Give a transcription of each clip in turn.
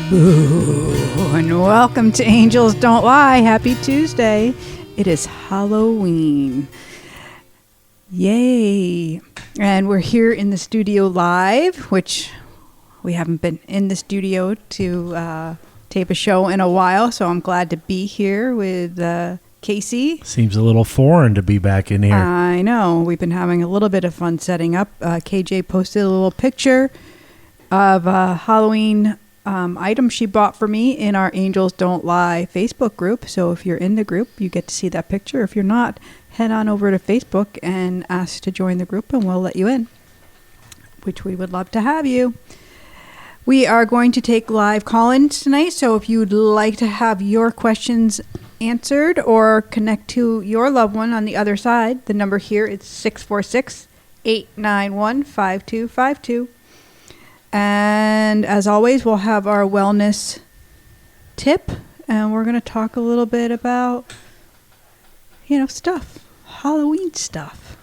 Boo, and welcome to Angels Don't Lie. Happy Tuesday. It is Halloween. Yay. And we're here in the studio live, which we haven't been in the studio to tape a show in a while, so I'm glad to be here with Casey. Seems a little foreign to be back in here. I know. We've been having a little bit of fun setting up. KJ posted a little picture of Halloween item she bought for me in our Angels Don't Lie Facebook group. So if you're in the group, you get to see that picture. If you're not, head on over to Facebook and ask to join the group and we'll let you in, which we would love to have you. We are going to take live call-ins tonight. So if you'd like to have your questions answered or connect to your loved one on the other side, the number here is 646-891-5252. And as always, we'll have our wellness tip, and we're going to talk a little bit about, stuff, Halloween stuff.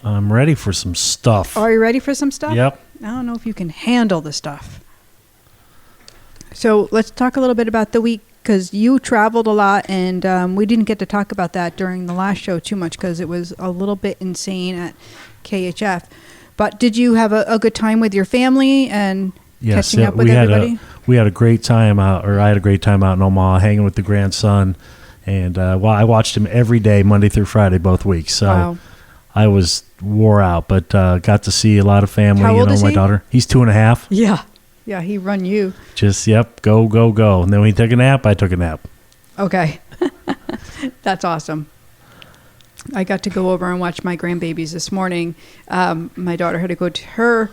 I'm ready for some stuff. Are you ready for some stuff? Yep. I don't know if you can handle the stuff. So let's talk a little bit about the week, because you traveled a lot, and we didn't get to talk about that during the last show too much because it was a little bit insane at KHF. But did you have a good time with your family and catching up with everybody? We had a great time out, or I had a great time out in Omaha hanging with the grandson. And I watched him every day, Monday through Friday, both weeks. So wow. I was wore out, but got to see a lot of family. How old is my he? daughter. He's 2.5. Yeah. Yeah, he run you. Just, go. And then when he took a nap, I took a nap. Okay. That's awesome. I got to go over and watch my grandbabies this morning. My daughter had to go to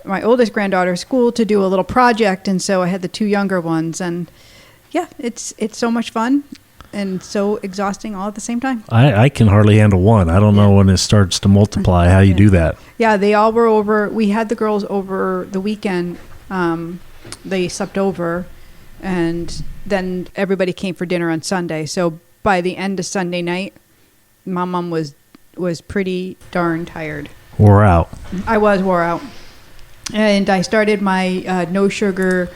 my oldest granddaughter's school to do a little project, and so I had the two younger ones. And yeah, it's so much fun and so exhausting all at the same time. I can hardly handle one. I don't know when it starts to multiply how you do that. Yeah, they all were over. We had the girls over the weekend. They slept over, and then everybody came for dinner on Sunday. So by the end of Sunday night, my mom was pretty darn tired. Wore out. I was wore out. And I started my no sugar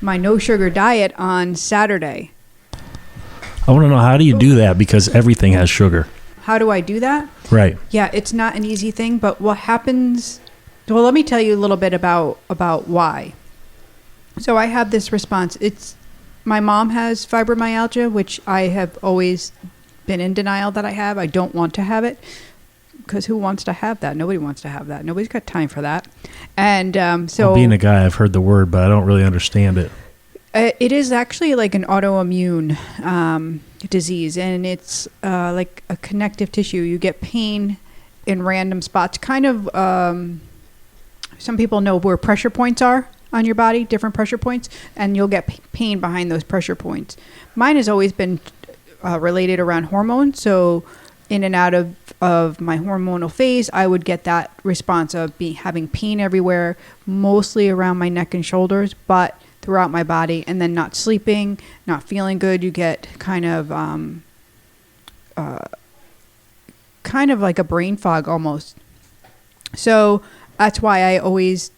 diet on Saturday. I want to know, how do you do that? Because everything has sugar. How do I do that? Right. Yeah, it's not an easy thing, but what happens... Well, let me tell you a little bit about why. So I have this response. My mom has fibromyalgia, which I have always been in denial that I have. I don't want to have it, because who wants to have that? Nobody wants to have that. Nobody's got time for that. And so... Well, being a guy, I've heard the word, but I don't really understand it. It is actually like an autoimmune disease, and it's like a connective tissue. You get pain in random spots, kind of... some people know where pressure points are on your body, different pressure points, and you'll get pain behind those pressure points. Mine has always been related around hormones, so in and out of my hormonal phase, I would get that response of having pain everywhere, mostly around my neck and shoulders, but throughout my body, and then not sleeping, not feeling good. You get kind of like a brain fog almost. So that's why I always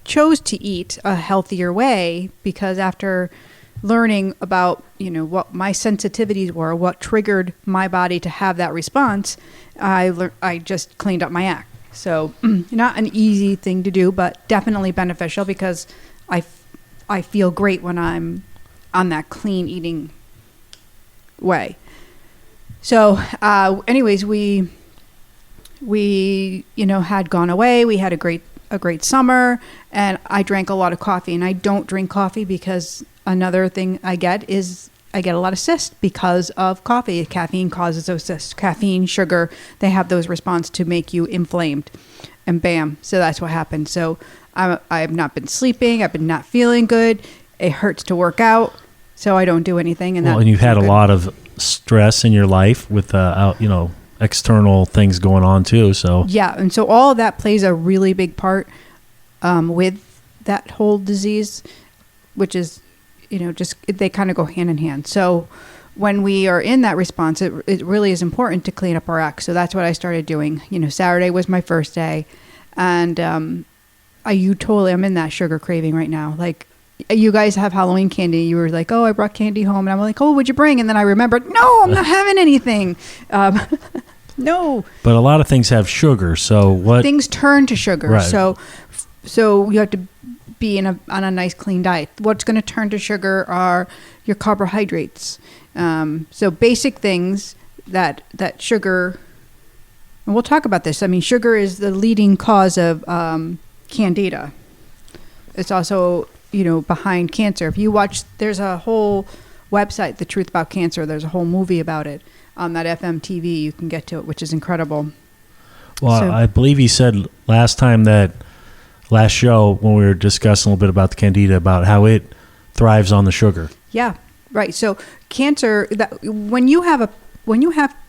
chose to eat a healthier way, because after learning about, what my sensitivities were, what triggered my body to have that response, I just cleaned up my act. So not an easy thing to do, but definitely beneficial, because I feel great when I'm on that clean eating way. So anyways, we had gone away. We had a great summer, and I drank a lot of coffee, and I don't drink coffee because another thing I get a lot of cysts because of coffee. Caffeine causes those cysts. Caffeine, sugar, they have those response to make you inflamed, and bam. So that's what happened. So I've not been sleeping. I've been not feeling good. It hurts to work out, so I don't do anything. And you've had a lot of stress in your life with external things going on too. So yeah, and so all of that plays a really big part with that whole disease, which is, just they kind of go hand in hand. So when we are in that response, it really is important to clean up our act. So that's what I started doing. Saturday was my first day, and I'm in that sugar craving right now. Like, You guys have Halloween candy. You were like, oh, I brought candy home. And I'm like, oh, what'd you bring? And then I remembered, no, I'm not having anything. No. But a lot of things have sugar. So what? Things turn to sugar. Right. So you have to be on a nice clean diet. What's going to turn to sugar are your carbohydrates. So basic things that sugar, and we'll talk about this. I mean, sugar is the leading cause of Candida. It's also, behind cancer. If you watch, there's a whole website, The Truth About Cancer. There's a whole movie about it on that FMTV. You can get to it, which is incredible. Well, I believe he said last show when we were discussing a little bit about the Candida, about how it thrives on the sugar. Yeah, right. So cancer, when you have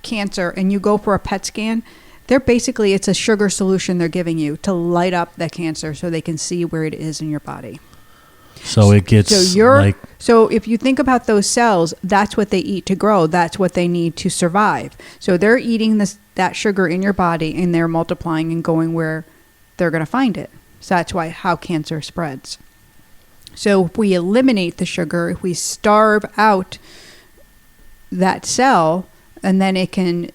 cancer and you go for a PET scan, it's a sugar solution they're giving you to light up the cancer so they can see where it is in your body. So it gets so if you think about those cells, that's what they eat to grow. That's what they need to survive. So they're eating that sugar in your body, and they're multiplying and going where they're going to find it. So that's how cancer spreads. So if we eliminate the sugar, if we starve out that cell, and then it can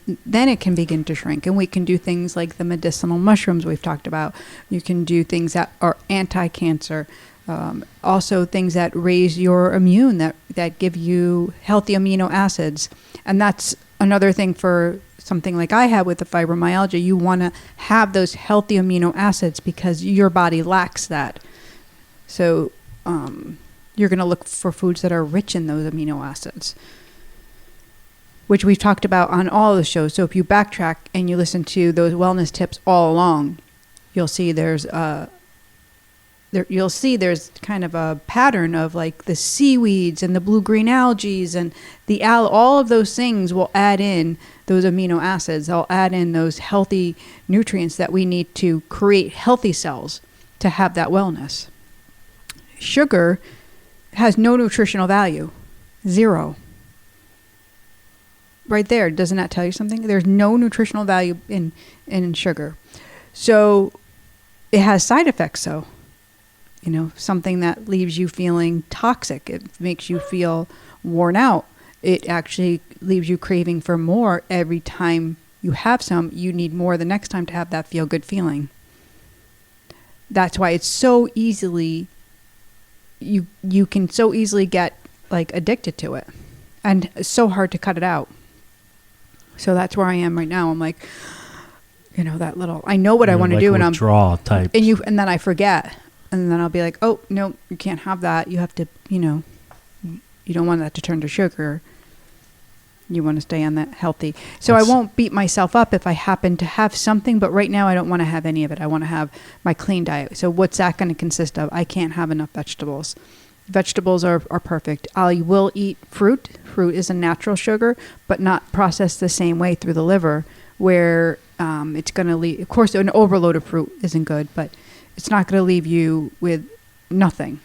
begin to shrink. And we can do things like the medicinal mushrooms we've talked about. You can do things that are anti-cancer. Also things that raise your immune, that give you healthy amino acids. And that's another thing for something like I have with the fibromyalgia. You want to have those healthy amino acids because your body lacks that. So you're going to look for foods that are rich in those amino acids, which we've talked about on all the shows. So if you backtrack and you listen to those wellness tips all along, you'll see there's kind of a pattern of like the seaweeds and the blue-green algae and all of those things will add in those amino acids. They'll add in those healthy nutrients that we need to create healthy cells to have that wellness. Sugar has no nutritional value. 0. Right there. Doesn't that tell you something? There's no nutritional value in sugar. So it has side effects, though. Something that leaves you feeling toxic. It makes you feel worn out. It actually leaves you craving for more. Every time you have some, you need more the next time to have that feel-good feeling. That's why it's so easily, you can so easily get like addicted to it. And it's so hard to cut it out. So that's where I am right now. I'm like, that little, I know what I want to do, and I'm withdrawal type. And then I forget. And then I'll be like, oh, no, you can't have that. You have to, you don't want that to turn to sugar. You want to stay on that healthy. So I won't beat myself up if I happen to have something, but right now I don't want to have any of it. I want to have my clean diet. So what's that going to consist of? I can't have enough vegetables. Vegetables are perfect. I will eat fruit. Fruit is a natural sugar, but not processed the same way through the liver, where it's going to leave. Of course, an overload of fruit isn't good, but it's not going to leave you with nothing.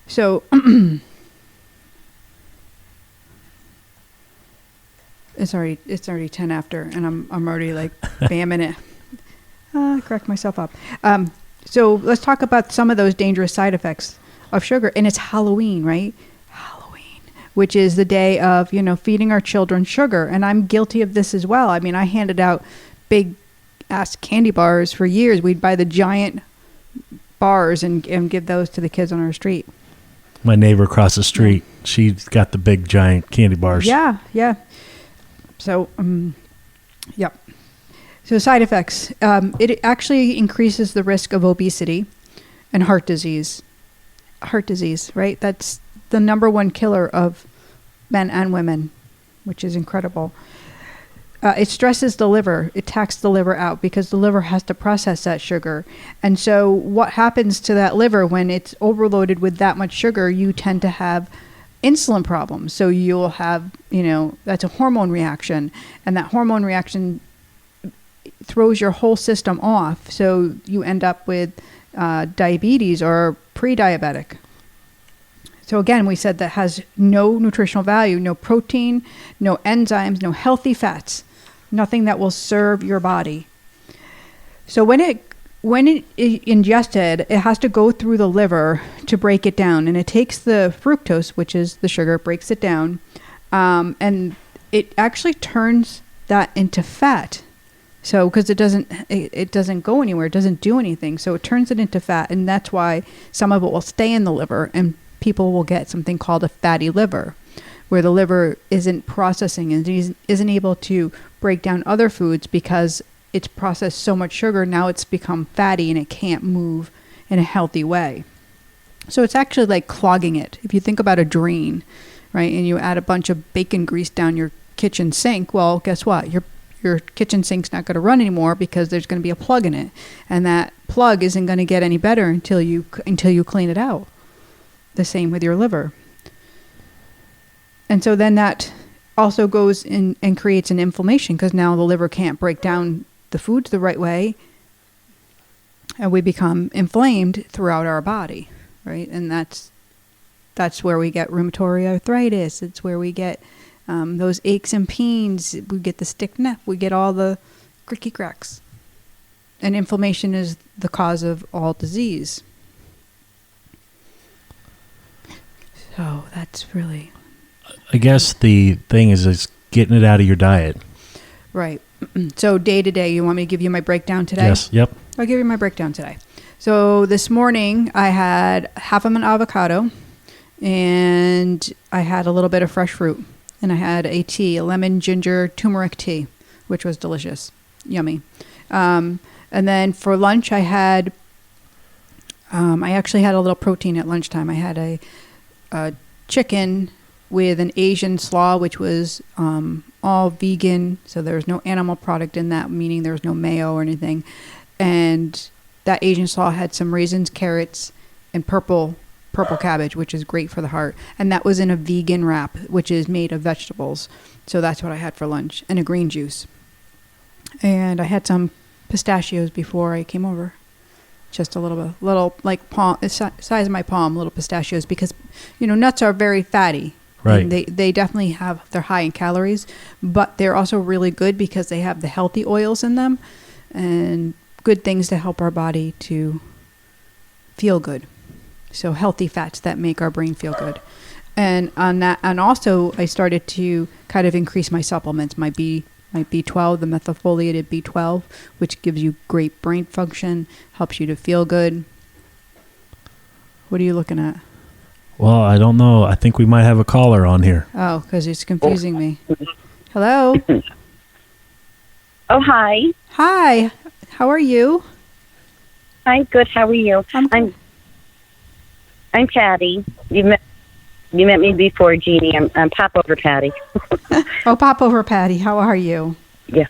So it's already 10 after, and I'm already like bamming it. Correct myself up. So let's talk about some of those dangerous side effects of sugar. And it's Halloween, right? Halloween, which is the day of feeding our children sugar, and I'm guilty of this as well. I mean, I handed out big ass candy bars for years. We'd buy the giant bars and give those to the kids on our street. My neighbor across the street, she's got the big giant candy bars. Yeah. So, yep. So side effects. It actually increases the risk of obesity and heart disease. Heart disease, right? That's the number one killer of men and women, which is incredible. It stresses the liver. It taxes the liver out because the liver has to process that sugar. And so what happens to that liver when it's overloaded with that much sugar? You tend to have insulin problems. So you'll have, that's a hormone reaction. And that hormone reaction throws your whole system off. So you end up with diabetes or pre-diabetic. So again, we said that has no nutritional value, no protein, no enzymes, no healthy fats, nothing that will serve your body. So when when it is ingested, it has to go through the liver to break it down, and it takes the fructose, which is the sugar, breaks it down, and it actually turns that into fat. So, because it doesn't go anywhere, it doesn't do anything, so it turns it into fat, and that's why some of it will stay in the liver, and people will get something called a fatty liver, where the liver isn't processing and isn't able to break down other foods because it's processed so much sugar. Now it's become fatty and it can't move in a healthy way. So it's actually like clogging it. If you think about a drain, right, and you add a bunch of bacon grease down your kitchen sink, well, guess what? Your kitchen sink's not going to run anymore because there's going to be a plug in it, and that plug isn't going to get any better until you clean it out. The same with your liver. And so then that also goes in and creates an inflammation, because now the liver can't break down the foods the right way, and we become inflamed throughout our body, right? And that's where we get rheumatoid arthritis. It's where we get those aches and pains. We get the stiff neck. We get all the cricky cracks. And inflammation is the cause of all disease. So that's really... I guess the thing is getting it out of your diet. Right. So day to day, you want me to give you my breakdown today? Yes. Yep. I'll give you my breakdown today. So this morning I had half of an avocado, and I had a little bit of fresh fruit, and I had a tea, a lemon ginger turmeric tea, which was delicious. Yummy. And then for lunch I had, I actually had a little protein at lunchtime. I had a chicken with an Asian slaw, which was all vegan, so there was no animal product in that, meaning there was no mayo or anything. And that Asian slaw had some raisins, carrots, and purple cabbage, which is great for the heart. And that was in a vegan wrap, which is made of vegetables. So that's what I had for lunch, and a green juice. And I had some pistachios before I came over. Just a little like palm, size of my palm, little pistachios, because nuts are very fatty. Right. And they definitely they're high in calories, but they're also really good because they have the healthy oils in them and good things to help our body to feel good. So healthy fats that make our brain feel good. And on that, and also I started to kind of increase my supplements, my B12, the methylfoliated B12, which gives you great brain function, helps you to feel good. What are you looking at? Well, I don't know. I think we might have a caller on here. Oh, because it's confusing me. Hello? Oh, hi. Hi. How are you? I'm good. How are you? I'm Patty. You met me before, Jeannie. I'm Pop Over Patty. Oh, Pop Over Patty. How are you? Yeah.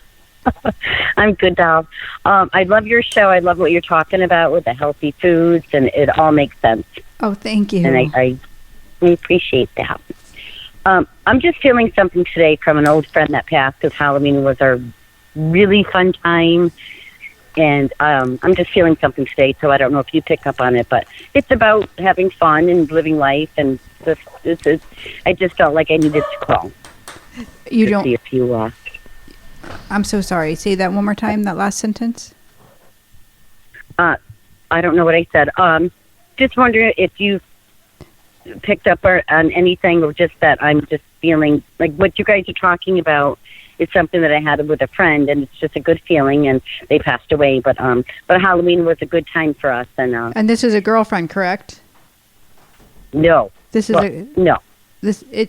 I'm good, doll. I love your show. I love what you're talking about with the healthy foods, and it all makes sense. Oh, thank you. And I appreciate that. I'm just feeling something today from an old friend that passed, because Halloween was our really fun time. And I'm just feeling something today, so I don't know if you pick up on it, but it's about having fun and living life. And I just felt like I needed to call. You don't... See if you... I'm so sorry. Say that one more time, that last sentence. I don't know what I said. Just wondering if you picked up on anything, or just that I'm just feeling like what you guys are talking about is something that I had with a friend, and it's just a good feeling, and they passed away. But Halloween was a good time for us. And this is a girlfriend, correct? No. This is no.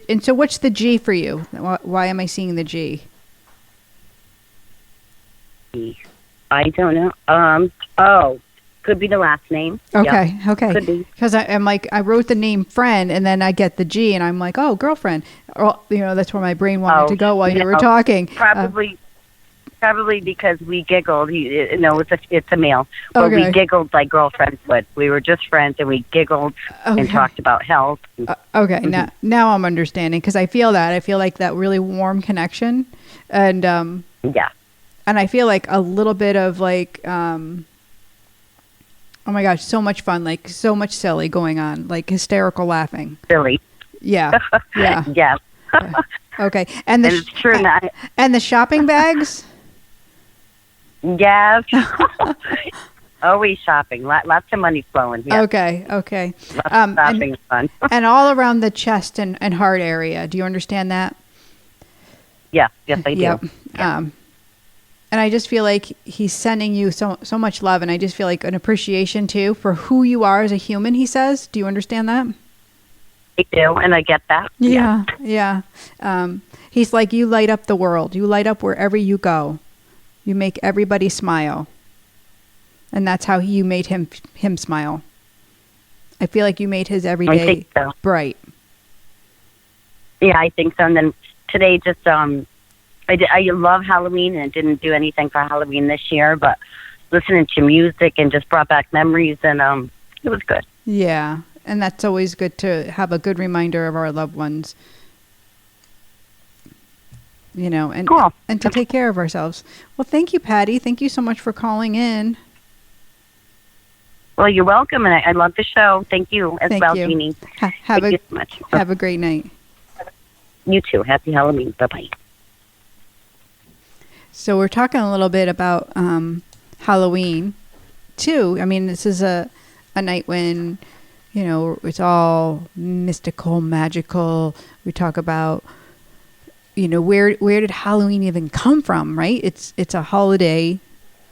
And so what's the G for you? Why am I seeing the G? I don't know. Could be the last name. Okay, yep. Okay. Could be. Because I'm like, I wrote the name friend, and then I get the G, and I'm like, oh, girlfriend. Or, that's where my brain wanted to go while you were talking. Probably because we giggled. It's a male. But okay. We giggled like girlfriends would. We were just friends, and we giggled and talked about health. Okay, now I'm understanding, because I feel that. I feel like that really warm connection. And yeah. And I feel like a little bit of like, oh my gosh, so much fun, like so much silly going on, like hysterical laughing. Silly. Yeah. Yeah. Yeah. Okay. And it's true. And the shopping bags? Yes. Always shopping. Lots of money flowing here. Okay. Lots of shopping is fun. And all around the chest and heart area. Do you understand that? Yes, I do. Yep. And I just feel like he's sending you so much love, and I just feel like an appreciation too for who you are as a human. He says, "Do you understand that?" I do, and I get that. Yeah. He's like, you light up the world. You light up wherever you go. You make everybody smile, and that's how you made him smile. I feel like you made his everyday bright. Yeah, I think so. And then today, just I love Halloween, and didn't do anything for Halloween this year, but listening to music and just brought back memories, and it was good. Yeah, and that's always good to have a good reminder of our loved ones, and cool. And to take care of ourselves. Well, thank you, Patty. Thank you so much for calling in. Well, you're welcome, and I love the show. Thank you as well, Jeannie. Thank you so much. Have a great night. You too. Happy Halloween. Bye-bye. So we're talking a little bit about Halloween, too. I mean, this is a night when, it's all mystical, magical. We talk about, where did Halloween even come from, right? It's a holiday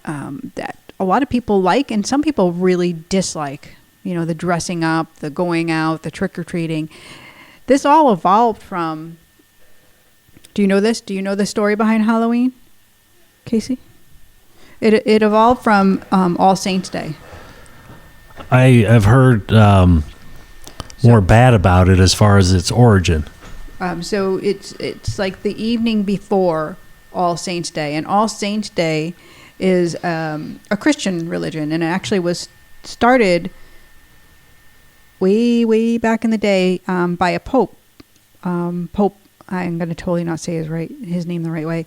that a lot of people like, and some people really dislike. The dressing up, the going out, the trick-or-treating. This all evolved from... Do you know this? Do you know the story behind Halloween, Casey? It evolved from All Saints' Day. I have heard more bad about it as far as its origin. So it's like the evening before All Saints' Day, and All Saints' Day is a Christian religion, and it actually was started way back in the day by a pope. Pope, I'm going to totally not say his name the right way.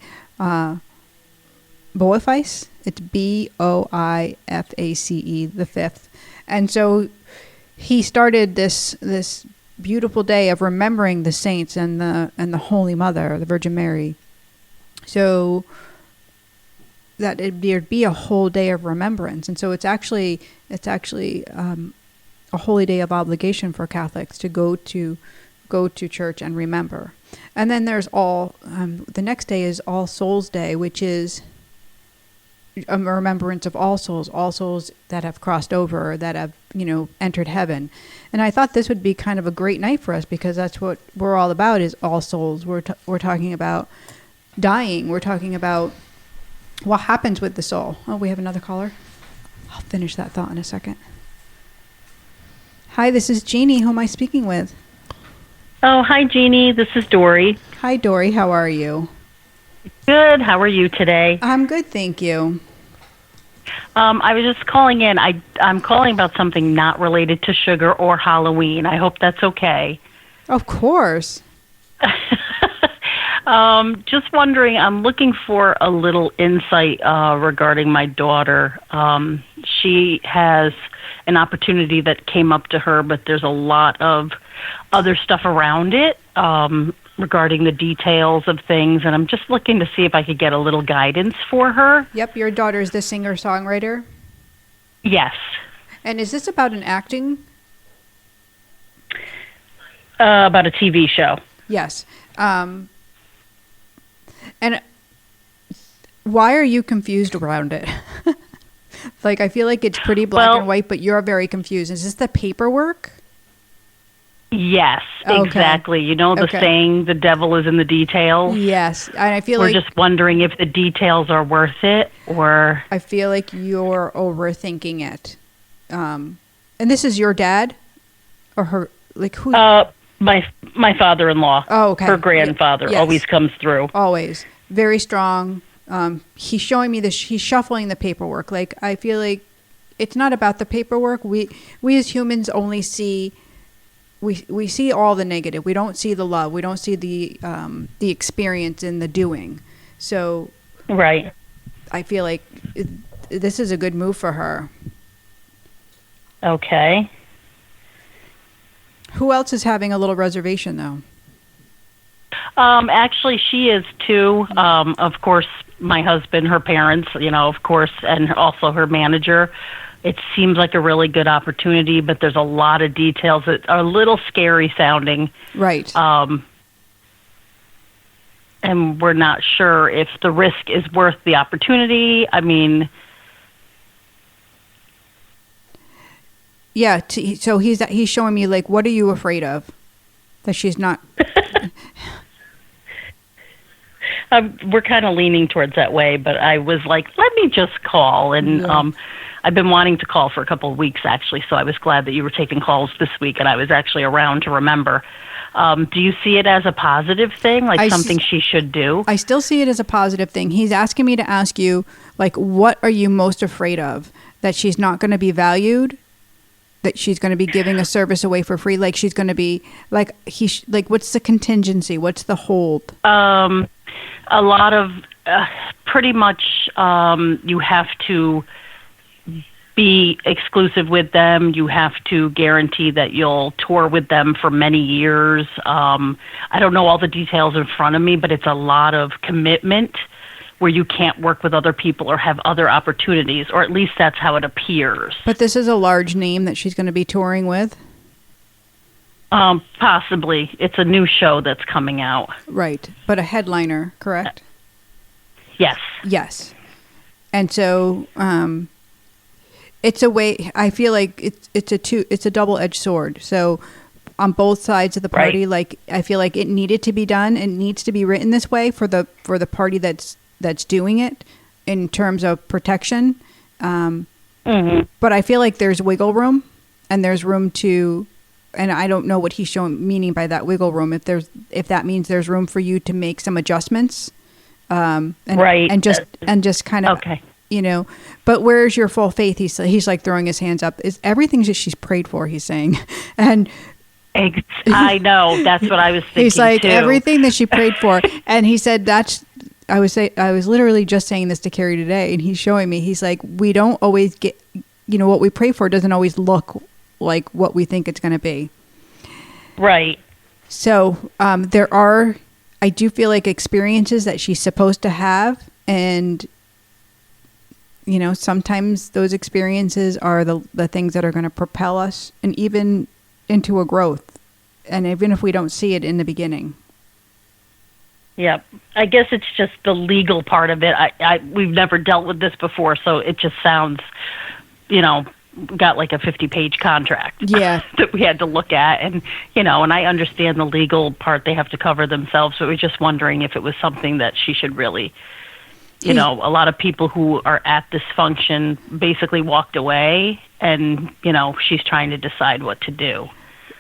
Boniface. It's Boiface the fifth, and so he started this beautiful day of remembering the saints and the Holy Mother, the Virgin Mary. So that there'd be a whole day of remembrance, and so it's actually a holy day of obligation for Catholics to go to church and remember. And then there's the next day is All Souls Day, which is a remembrance of all souls that have crossed over, that have, entered heaven. And I thought this would be kind of a great night for us, because that's what we're all about, is all souls. We're talking about dying. We're talking about what happens with the soul. Oh, we have another caller. I'll finish that thought in a second. Hi, this is Jeannie. Who am I speaking with? Oh, hi, Jeannie. This is Dory. Hi, Dory. How are you? Good. How are you today? I'm good, thank you. I was just calling in. I'm calling about something not related to sugar or Halloween. I hope that's okay. Of course. Just wondering, I'm looking for a little insight regarding my daughter. She has an opportunity that came up to her, but there's a lot of other stuff around it regarding the details of things, and I'm just looking to see if I could get a little guidance for her. Yep, your daughter's the singer-songwriter? Yes. And is this about an acting? About a TV show. Yes. And why are you confused around it? Like, I feel like it's pretty black and white, but you're very confused. Is this the paperwork? Yes, exactly. You know the saying, the devil is in the details? Yes. And I feel We're just wondering if the details are worth it, or... I feel like you're overthinking it. And this is your dad? Or her, like, who? My father-in-law. Oh, okay. Her grandfather always comes through. Always. Very strong. He's showing me this. He's shuffling the paperwork. Like, I feel like it's not about the paperwork. We as humans only see... We see all the negative. We don't see the love. We don't see the experience in the doing. So, right. I feel like this is a good move for her. Okay. Who else is having a little reservation, though? Actually, she is too. Of course, my husband, her parents, of course, and also her manager. It seems like a really good opportunity, but there's a lot of details that are a little scary sounding. Right. And we're not sure if the risk is worth the opportunity. I mean, yeah. So he's showing me, like, what are you afraid of? That she's not. we're kind of leaning towards that way, but I was like, let me just call. And I've been wanting to call for a couple of weeks, actually, so I was glad that you were taking calls this week, and I was actually around to remember. Do you see it as a positive thing, like something she should do? I still see it as a positive thing. He's asking me to ask you, like, what are you most afraid of? That she's not going to be valued? That she's going to be giving a service away for free? Like, she's going to be, like, what's the contingency? What's the hold? A lot of, pretty much, you have to be exclusive with them. You have to guarantee that you'll tour with them for many years. I don't know all the details in front of me, but it's a lot of commitment where you can't work with other people or have other opportunities, or at least that's how it appears. But this is a large name that she's going to be touring with? Possibly. It's a new show that's coming out. Right. But a headliner, correct? Yes. Yes. And so, it's a way, I feel like it's a double-edged sword. So on both sides of the party, like, I feel like it needed to be done. It needs to be written this way for the party that's doing it in terms of protection. But I feel like there's wiggle room, and there's room to, and I don't know what he's meaning by that wiggle room. If that means there's room for you to make some adjustments, and just kind of, you know, but where's your full faith? He's like throwing his hands up. Is everything that she's prayed for, he's saying. And I know, that's what I was thinking. He's like, too. everything that she prayed for. And he said, I was literally just saying this to Carrie today, and he's showing me, he's like, we don't always get, you know, what we pray for doesn't always look like what we think it's going to be. Right. So I do feel like experiences that she's supposed to have, and, you know, sometimes those experiences are the things that are going to propel us and even into a growth, and even if we don't see it in the beginning. Yeah, I guess it's just the legal part of it. We've never dealt with this before, so it just sounds, you know, got like a 50-page contract. Yeah. That we had to look at, and, you know, and I understand the legal part they have to cover themselves, but we're just wondering if it was something that she should really, you know, a lot of people who are at this function basically walked away, and, you know, she's trying to decide what to do.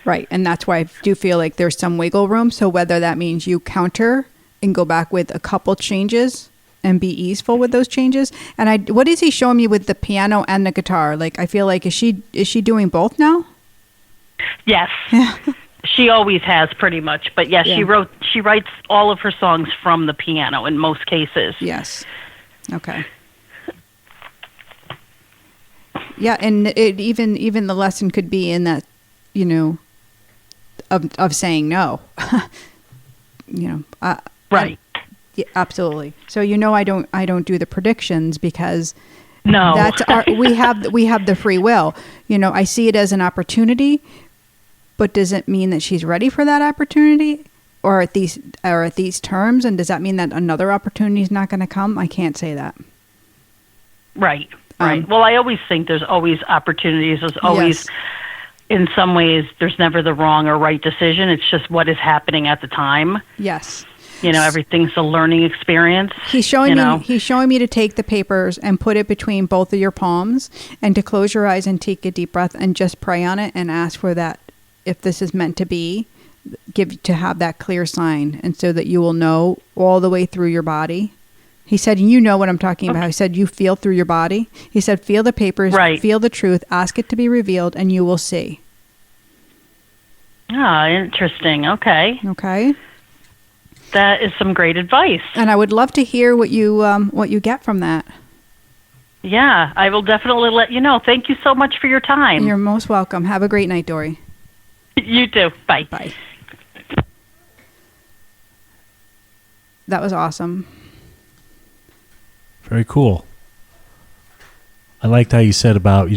Right, and that's why I do feel like there's some wiggle room. So whether that means you counter and go back with a couple changes and be easeful with those changes. And what is he showing me with the piano and the guitar? Like, I feel like, is she doing both now? Yes. She always has, pretty much. But yes, yeah. She writes all of her songs from the piano in most cases. Yes. Okay. Yeah, and it even the lesson could be in that, you know, of saying no. You know, right. Yeah, absolutely. So, you know, I don't do the predictions because no, that's we have the free will. You know, I see it as an opportunity, but does it mean that she's ready for that opportunity, or at these terms? And does that mean that another opportunity is not going to come? I can't say that. Right. Right. Well, I always think there's always opportunities. There's always. Yes. In some ways, there's never the wrong or right decision. It's just what is happening at the time. Yes. You know, everything's a learning experience. He's showing me to take the papers and put it between both of your palms, and to close your eyes and take a deep breath and just pray on it and ask for that, if this is meant to be, to have that clear sign, and so that you will know all the way through your body. He said, you know what I'm talking about. He said, you feel through your body. He said, feel the papers, feel the truth, ask it to be revealed, and you will see. Ah, interesting. Okay. Okay. That is some great advice. And I would love to hear what you get from that. Yeah, I will definitely let you know. Thank you so much for your time. You're most welcome. Have a great night, Dory. You too. Bye. Bye. That was awesome. Very cool. I liked how you said about,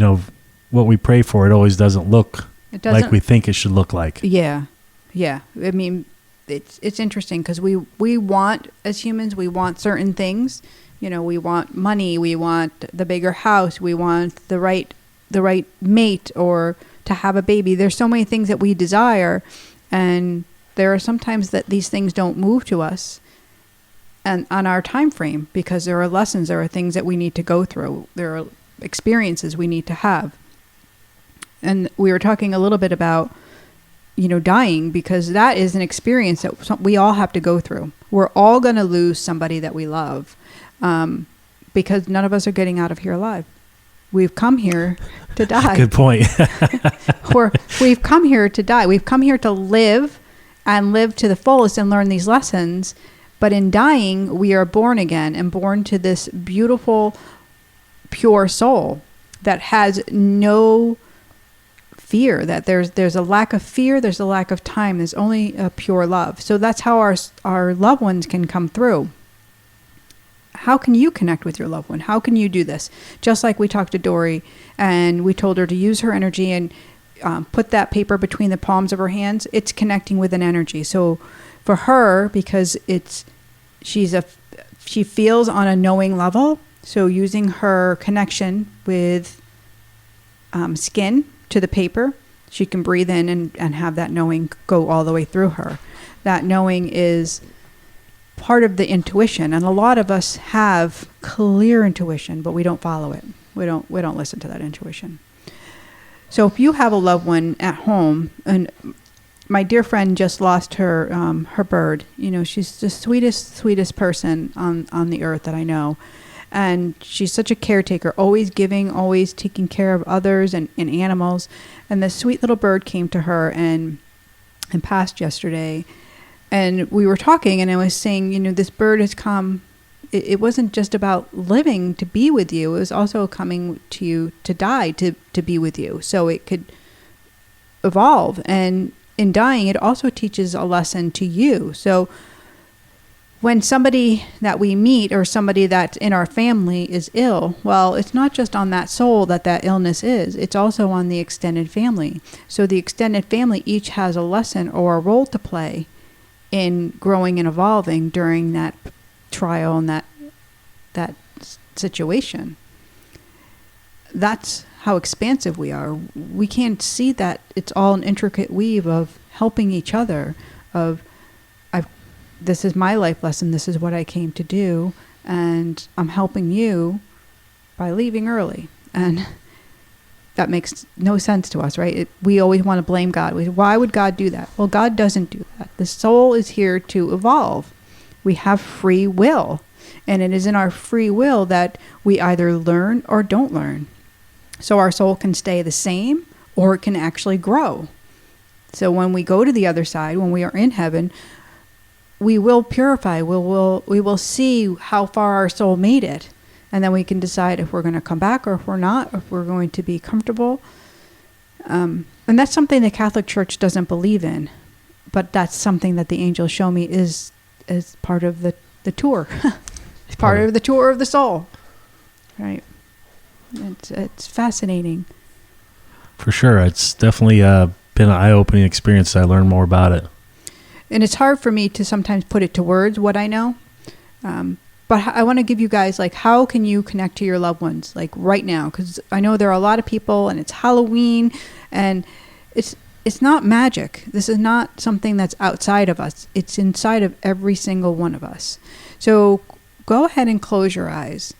what we pray for, it always doesn't look like we think it should look like. Yeah. Yeah. I mean, it's interesting because we want, as humans, we want certain things. We want money, we want the bigger house, we want the right mate, or to have a baby. There's so many things that we desire, and there are sometimes that these things don't move to us and on our time frame, because there are lessons, there are things that we need to go through, there are experiences we need to have. And we were talking a little bit about dying, because that is an experience that we all have to go through. We're all going to lose somebody that we love, because none of us are getting out of here alive. We've come here to die. Good point. We've come here to die. We've come here to live and live to the fullest and learn these lessons. But in dying, we are born again and born to this beautiful, pure soul that has no fear, that there's a lack of fear, there's a lack of time, there's only a pure love. So that's how our loved ones can come through. How can you connect with your loved one? How can you do this? Just like we talked to Dory and we told her to use her energy and put that paper between the palms of her hands, it's connecting with an energy. So for her, because she feels on a knowing level, so using her connection with skin to the paper, she can breathe in and have that knowing go all the way through her. That knowing is part of the intuition, and a lot of us have clear intuition, but we don't follow it. We don't listen to that intuition. So if you have a loved one at home, and my dear friend just lost her bird. She's the sweetest person on the earth that I know. And she's such a caretaker, always giving, always taking care of others and animals. And this sweet little bird came to her and passed yesterday. And we were talking, and I was saying, this bird has come. It wasn't just about living to be with you. It was also coming to you to die to be with you. So it could evolve. And in dying, it also teaches a lesson to you. So when somebody that we meet or somebody that's in our family is ill, well, it's not just on that soul that illness is. It's also on the extended family. So the extended family each has a lesson or a role to play in growing and evolving during that trial and that situation. That's how expansive we are. We can't see that it's all an intricate weave of helping each other, of this is my life lesson, this is what I came to do, and I'm helping you by leaving early. And that makes no sense to us, right? We always want to blame God. Why would God do that? Well, God doesn't do that. The soul is here to evolve. We have free will, and it is in our free will that we either learn or don't learn. So our soul can stay the same, or it can actually grow. So when we go to the other side, when we are in heaven, we will purify. We will see how far our soul made it. And then we can decide if we're going to come back or if we're not, or if we're going to be comfortable. And that's something the Catholic Church doesn't believe in. But that's something that the angels show me is part of the tour. It's part of the tour of the soul. Right. It's fascinating. For sure. It's definitely been an eye-opening experience. I learned more about it. And it's hard for me to sometimes put it to words, what I know. But I want to give you guys, how can you connect to your loved ones, right now? Because I know there are a lot of people, and it's Halloween, and it's not magic. This is not something that's outside of us. It's inside of every single one of us. So go ahead and close your eyes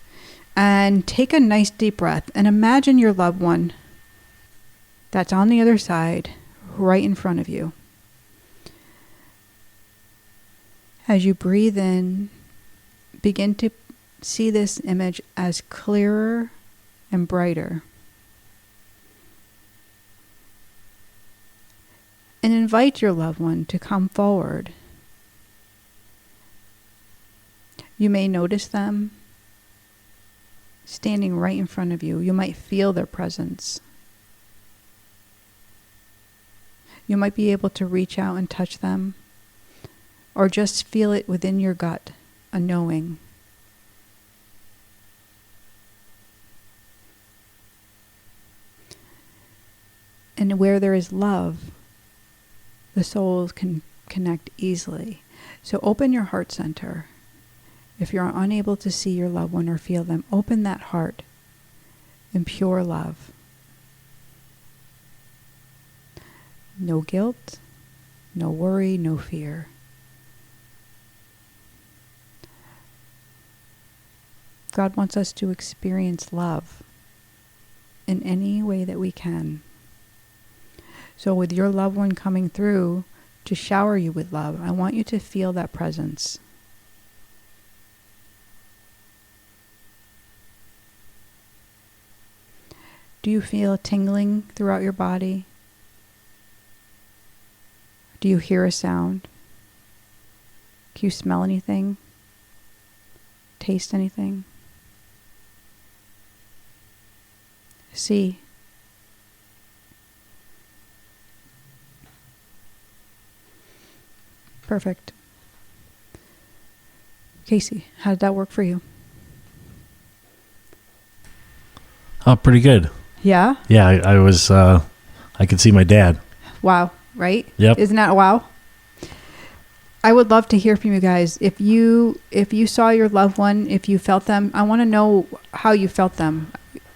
and take a nice deep breath and imagine your loved one that's on the other side, right in front of you. As you breathe in, begin to see this image as clearer and brighter. And invite your loved one to come forward. You may notice them standing right in front of you. You might feel their presence. You might be able to reach out and touch them, or just feel it within your gut, a knowing. And where there is love, the souls can connect easily. So open your heart center. If you're unable to see your loved one or feel them, open that heart in pure love. No guilt, no worry, no fear. God wants us to experience love in any way that we can. So with your loved one coming through to shower you with love, I want you to feel that presence. Do you feel a tingling throughout your body? Do you hear a sound? Can you smell anything? Taste anything? See? Perfect. Casey, how did that work for you? Oh, pretty good. Yeah? Yeah, I was, I could see my dad. Wow, right? Yep. Isn't that wow? I would love to hear from you guys. If you saw your loved one, if you felt them, I want to know how you felt them.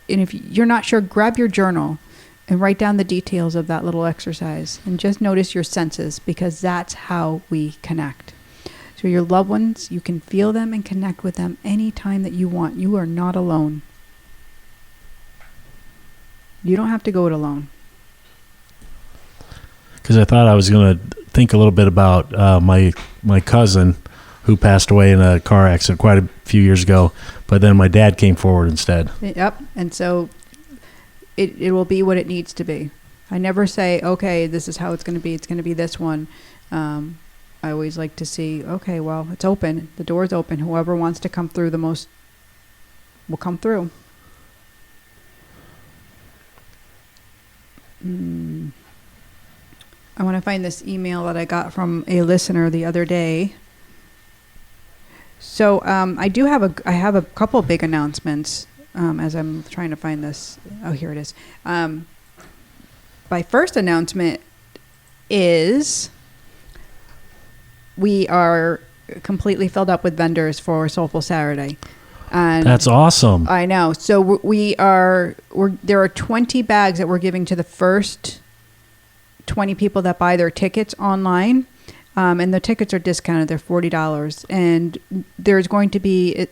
And if you're not sure, grab your journal and write down the details of that little exercise and just notice your senses, because that's how we connect. So your loved ones, you can feel them and connect with them anytime that you want. You are not alone. You don't have to go it alone. Because I thought I was going to think a little bit about my cousin who passed away in a car accident quite a few years ago, but then my dad came forward instead. Yep. And so it will be what it needs to be. I never say, okay, this is how it's going to be. It's going to be this one. I always like to see, okay, well, it's open. The door's open. Whoever wants to come through the most will come through. I want to find this email that I got from a listener the other day. So I have a couple big announcements as I'm trying to find this. Oh, here it is. My first announcement is we are completely filled up with vendors for Soulful Saturday. And that's awesome. I know. So there are 20 bags that we're giving to the first 20 people that buy their tickets online. And the tickets are discounted. They're $40. And there's going to be,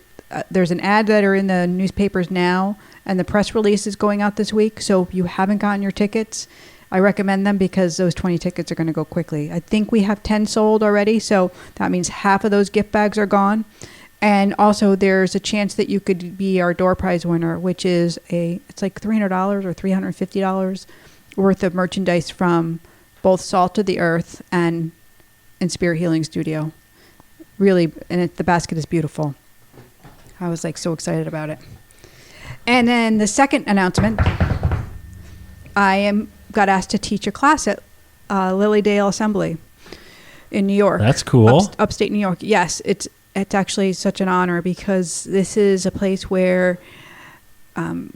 there's an ad that are in the newspapers now, and the press release is going out this week. So if you haven't gotten your tickets, I recommend them because those 20 tickets are going to go quickly. I think we have 10 sold already. So that means half of those gift bags are gone. And also there's a chance that you could be our door prize winner, which is it's like $300 or $350 worth of merchandise from both Salt of the Earth and Spirit Healing Studio. Really, and the basket is beautiful. I was like so excited about it. And then the second announcement, I got asked to teach a class at Lilydale Assembly in New York. That's cool. Upstate New York. Yes, it's actually such an honor because this is a place where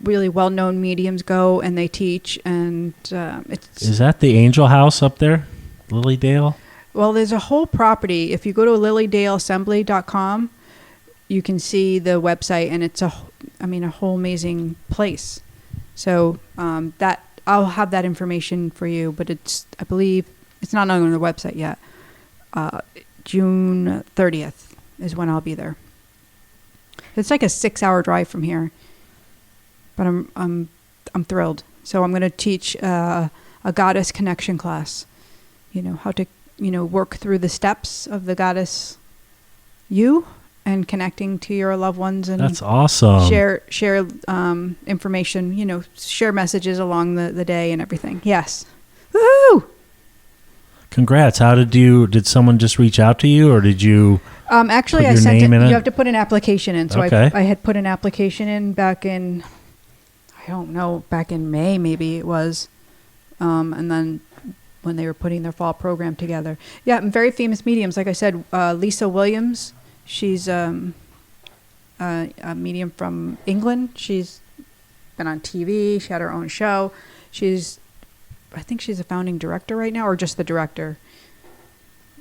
really well-known mediums go and they teach. And is that the Angel House up there, Lilydale? Well, there's a whole property. If you go to lilydaleassembly.com, you can see the website, and it's a whole amazing place. So that I'll have that information for you, but I believe it's not on the website yet. June 30th is when I'll be there. It's like a 6-hour drive from here, but I'm thrilled. So I'm going to teach a goddess connection class. You know how to work through the steps of the goddess you and connecting to your loved ones, and that's awesome. Share information, share messages along the day and everything. Yes. Woohoo! Congrats. How did someone just reach out to you, or did you actually put I your sent name it, in you have to put an application in. So okay. I had put an application in back in, I don't know, back in May maybe it was. And then when they were putting their fall program together. Yeah, and very famous mediums. Like I said, Lisa Williams, she's a medium from England. She's been on TV. She had her own show. She's I think she's a founding director right now, or just the director.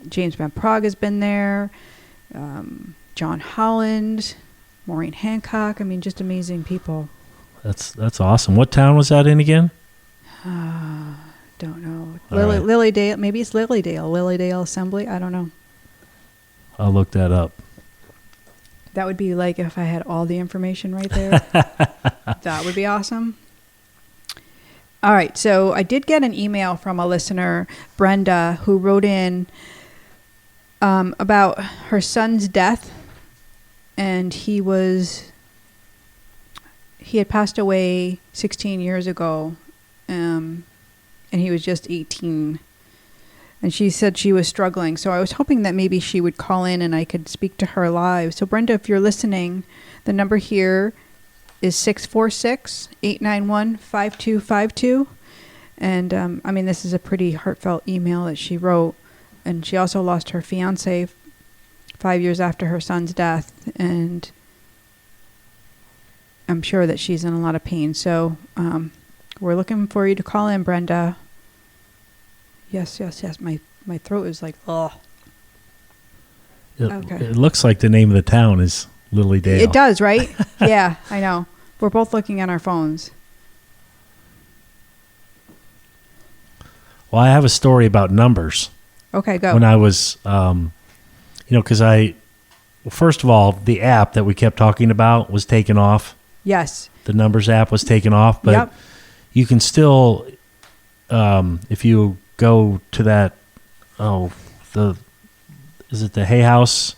James Van Prague has been there. John Holland, Maureen Hancock. I mean, just amazing people. That's awesome. What town was that in again? Don't know. All right. Lilydale. Maybe it's Lilydale Assembly. I don't know. I'll look that up. That would be like if I had all the information right there. That would be awesome. All right. So I did get an email from a listener, Brenda, who wrote in about her son's death. And he had passed away 16 years ago. And he was just 18. And she said she was struggling. So I was hoping that maybe she would call in and I could speak to her live. So Brenda, if you're listening, the number here is 646-891-5252. And I mean, this is a pretty heartfelt email that she wrote. And she also lost her fiance 5 years after her son's death. And I'm sure that she's in a lot of pain. So we're looking for you to call in, Brenda. Yes. My throat is like, ugh. Okay. It looks like the name of the town is Lilydale. It does, right? Yeah, I know. We're both looking at our phones. Well, I have a story about numbers. Okay, go. When I was, because first of all, the app that we kept talking about was taken off. Yes. The numbers app was taken off, but Yep. you can still, if you go to that, is it the Hay House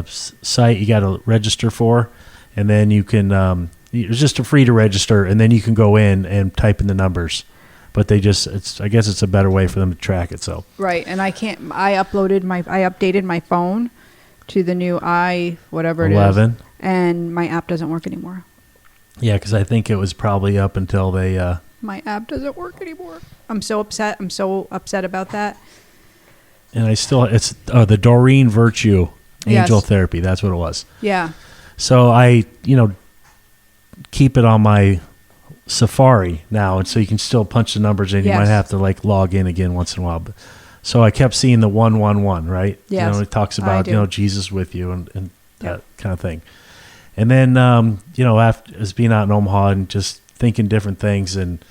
site you got to register for, and then you can, it's just free to register, and then you can go in and type in the numbers. But I guess it's a better way for them to track it. So Right, and I updated my phone to the new whatever it is. 11. And my app doesn't work anymore. Yeah, because I think it was probably up until they. My app doesn't work anymore. I'm so upset. I'm so upset about that. And it's the Doreen Virtue Angel Yes. Therapy. That's what it was. Yeah. So I, keep it on my Safari now, and so you can still punch the numbers in. You Yes. might have to log in again once in a while. But, so I kept seeing the 111, right? Yes, it talks I about do. Jesus with you and Yep. that kind of thing. And then after as being out in Omaha and just thinking different things, and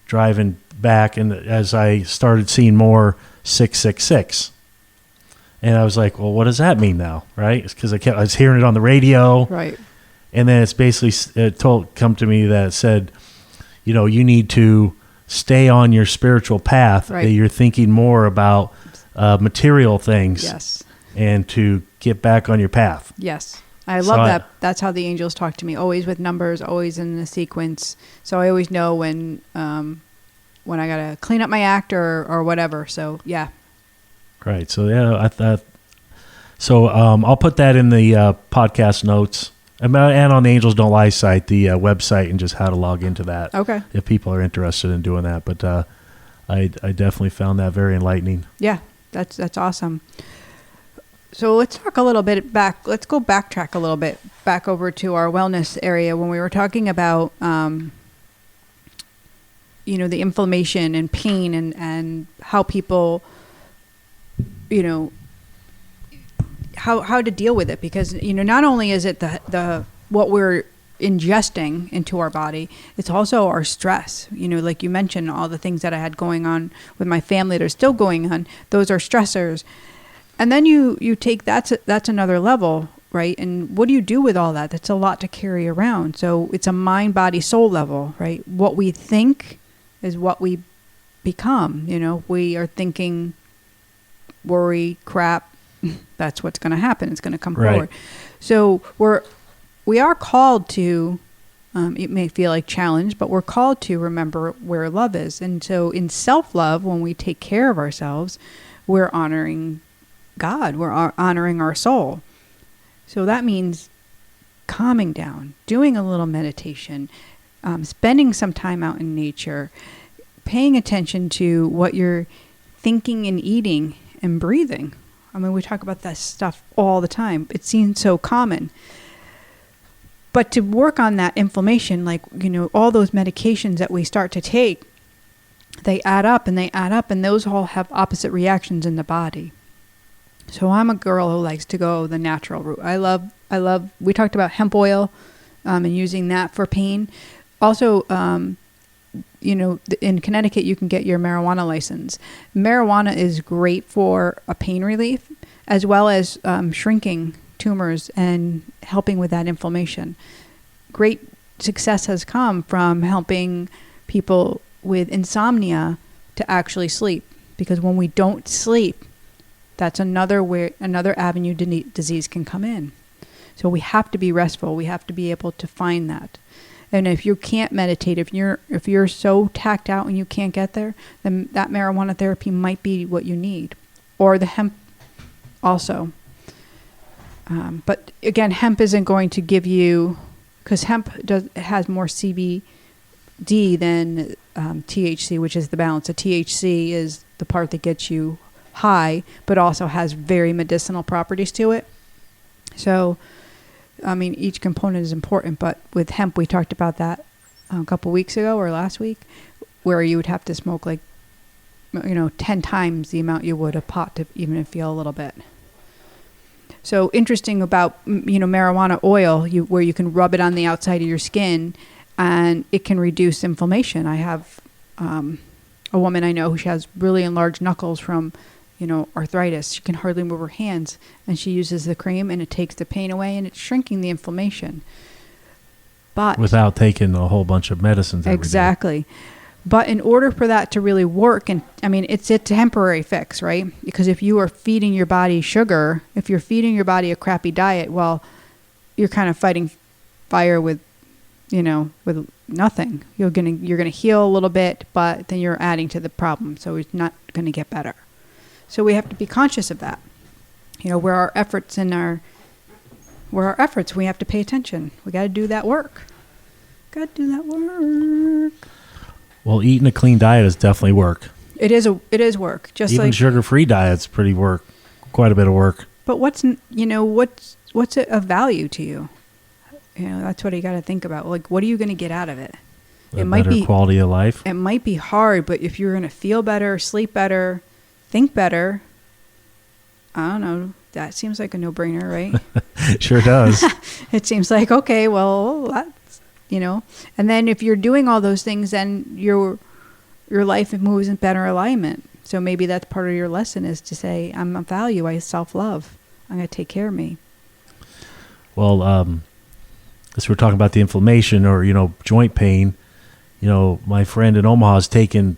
driving back, and as I started seeing more 666. And I was like, well, what does that mean now, right? It's because I was hearing it on the radio, Right. and then it's basically come to me that it said, you need to stay on your spiritual path. Right. That you're thinking more about material things, Yes. and to get back on your path. Yes. I So love that. That's how the angels talk to me. Always with numbers, always in the sequence. So I always know when I gotta clean up my act or whatever. So yeah. Right. So yeah, I thought. So I'll put that in the podcast notes, and on the Angels Don't Lie site, the website, and just how to log into that. Okay. If people are interested in doing that, but I definitely found that very enlightening. Yeah. That's awesome. So let's talk a little bit back. Let's go backtrack a little bit back over to our wellness area when we were talking about, the inflammation and pain and how people, how to deal with it, because not only is it the what we're ingesting into our body, it's also our stress. Like you mentioned, all the things that I had going on with my family that are still going on, those are stressors. And then you take that's another level, right? And what do you do with all that? That's a lot to carry around. So it's a mind, body, soul level, right? What we think is what we become. We are thinking worry, crap. That's what's going to happen. It's going to come Right. forward. So we are called to. It may feel like challenge, but we're called to remember where love is. And so in self-love, when we take care of ourselves, we're honoring God. We're honoring our soul. So that means calming down, doing a little meditation, spending some time out in nature, paying attention to what you're thinking and eating and breathing. I mean, we talk about that stuff all the time. It seems so common. But to work on that inflammation, like, all those medications that we start to take, they add up and they add up, and those all have opposite reactions in the body. So I'm a girl who likes to go the natural route. I love, we talked about hemp oil and using that for pain. Also, in Connecticut, you can get your marijuana license. Marijuana is great for a pain relief, as well as shrinking tumors and helping with that inflammation. Great success has come from helping people with insomnia to actually sleep, because when we don't sleep, that's another avenue disease can come in. So we have to be restful. We have to be able to find that. And if you can't meditate, if you're so tacked out and you can't get there, then that marijuana therapy might be what you need, or the hemp also. But again, hemp isn't going to give you, because hemp has more CBD than THC, which is the balance. The THC is the part that gets you high, but also has very medicinal properties to it. So, each component is important, but with hemp, we talked about that a couple weeks ago or last week, where you would have to smoke 10 times the amount you would a pot to even feel a little bit. So interesting about, marijuana oil, where you can rub it on the outside of your skin and it can reduce inflammation. I have a woman I know who has really enlarged knuckles from arthritis. She can hardly move her hands, and she uses the cream, and it takes the pain away, and it's shrinking the inflammation. But without taking a whole bunch of medicines every exactly. Day. But in order for that to really work, and it's a temporary fix, right? Because if you are feeding your body sugar, if you're feeding your body a crappy diet, well, you're kind of fighting fire with nothing. You're gonna heal a little bit, but then you're adding to the problem, so it's not gonna get better. So we have to be conscious of that. Where our efforts, we have to pay attention. We got to do that work. Well, eating a clean diet is definitely work. It is work. Just even like sugar-free diet's quite a bit of work. But what's it of value to you? That's what you got to think about. Like, what are you going to get out of it? It might be quality of life. It might be hard, but if you're going to feel better, sleep better, think better, I don't know. That seems like a no-brainer, right? Sure does. It seems like, okay, well, that's, and then if you're doing all those things, then your life moves in better alignment. So maybe that's part of your lesson, is to say, I'm a value, I self-love, I'm going to take care of me. Well, as we're talking about the inflammation or, joint pain, my friend in Omaha is taking,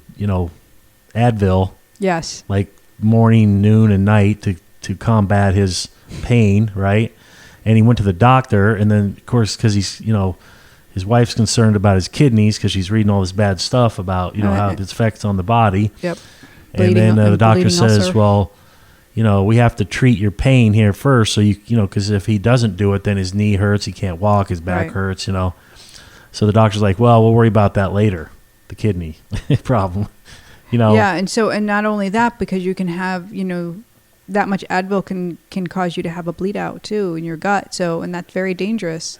Advil. Yes. Like morning, noon, and night to combat his pain, right? And he went to the doctor, and then, of course, because he's, his wife's concerned about his kidneys because she's reading all this bad stuff about, how it affects on the body. Yep. And then the doctor says, well, we have to treat your pain here first. So, because if he doesn't do it, then his knee hurts, he can't walk, his back hurts, So the doctor's like, well, we'll worry about that later, the kidney problem. Yeah, and not only that, because you can have, that much Advil can cause you to have a bleed out too in your gut. So, and that's very dangerous.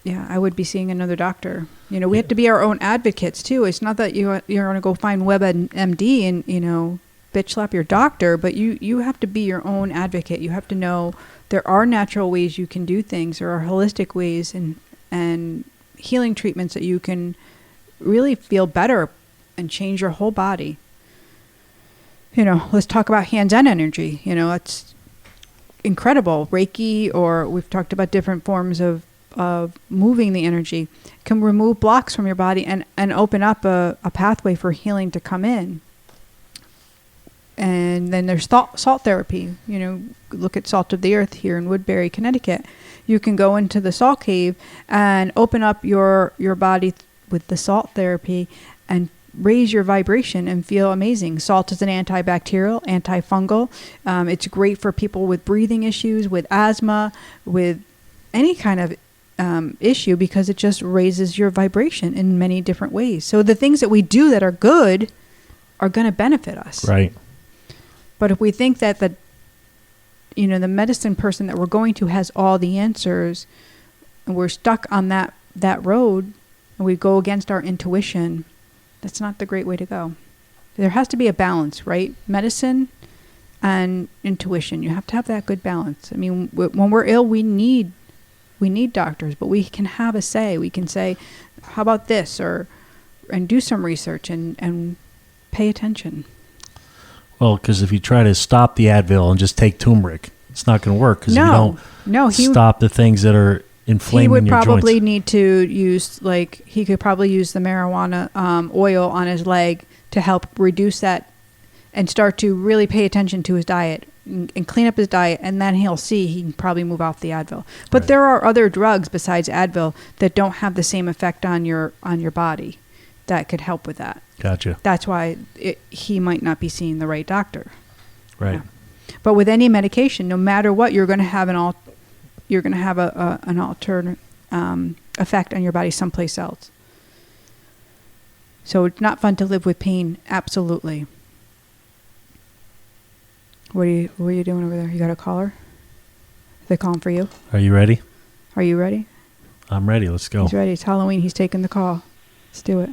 Yeah, I would be seeing another doctor. We have to be our own advocates too. It's not that you're going to go find WebMD and, bitch slap your doctor, but you have to be your own advocate. You have to know there are natural ways you can do things. There are holistic ways and healing treatments that you can really feel better and change your whole body. Let's talk about hands-on energy. It's incredible. Reiki, or we've talked about different forms of moving the energy, can remove blocks from your body and open up a pathway for healing to come in. And then there's salt therapy. Look at Salt of the Earth here in Woodbury, Connecticut. You can go into the salt cave and open up your body with the salt therapy and raise your vibration and feel amazing. Salt is an antibacterial, antifungal. It's great for people with breathing issues, with asthma, with any kind of issue, because it just raises your vibration in many different ways. So the things that we do that are good are going to benefit us. Right. But if we think that the medicine person that we're going to has all the answers, and we're stuck on that road, and we go against our intuition, that's not the great way to go. There has to be a balance, right? Medicine and intuition. You have to have that good balance. I mean, when we're ill, we need doctors, but we can have a say. We can say, how about this? And do some research and pay attention. Well, because if you try to stop the Advil and just take turmeric, it's not going to work. Because if you don't stop the things that are inflaming your joints. He would probably need to use, he could probably use the marijuana oil on his leg to help reduce that and start to really pay attention to his diet and clean up his diet, and then he'll see he can probably move off the Advil. But there are other drugs besides Advil that don't have the same effect on your body that could help with that. Gotcha. That's why he might not be seeing the right doctor. Right. Yeah. But with any medication, no matter what, you're going to have an alternate effect on your body someplace else. So it's not fun to live with pain. Absolutely. What are you doing over there? You got a caller? Are they calling for you? Are you ready? Are you ready? I'm ready. Let's go. He's ready. It's Halloween. He's taking the call. Let's do it.